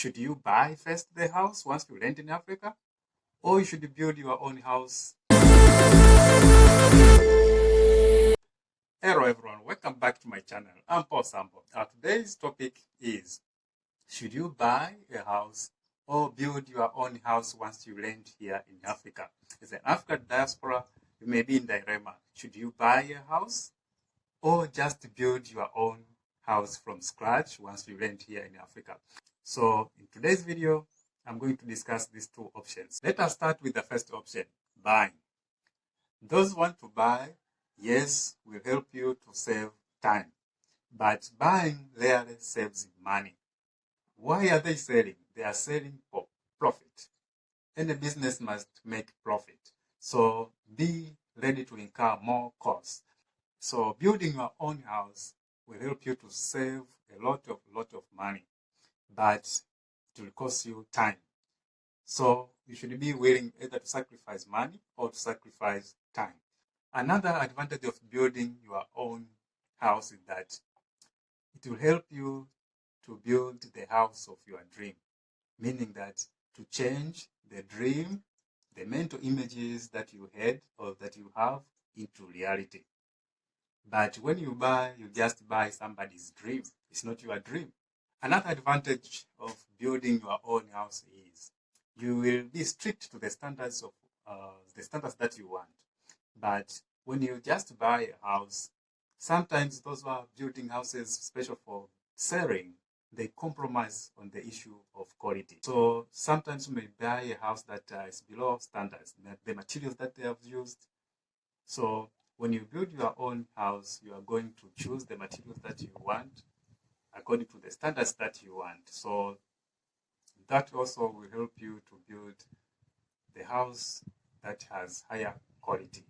Should you buy first the house once you rent in Africa, or you should build your own house? Hello everyone, welcome back to my channel. I'm Paul Sambo. Today's topic is, should you buy a house or build your own house once you land here in Africa? As an African diaspora, you may be in dilemma. Should you buy a house or just build your own house from scratch once you land here in Africa? So in today's video, I'm going to discuss these two options. Let us start with the first option, buying. Those who want to buy, yes, will help you to save time. But buying rarely saves money. Why are they selling? They are selling for profit. Any business must make profit. So be ready to incur more costs. So building your own house will help you to save a lot of money, but it will cost you time. So you should be willing either to sacrifice money or to sacrifice time. Another advantage of building your own house is that it will help you to build the house of your dream, meaning that to change the dream, the mental images that you had or that you have into reality. But when you buy, you just buy somebody's dream. It's not your dream. Another advantage of building your own house is you will be strict to the standards of that you want. But when you just buy a house, sometimes those who are building houses special for selling, they compromise on the issue of quality. So sometimes you may buy a house that is below standards, the materials that they have used. So when you build your own house, you are going to choose the materials that you want according to the standards that you want. So that also will help you to build the house that has higher quality.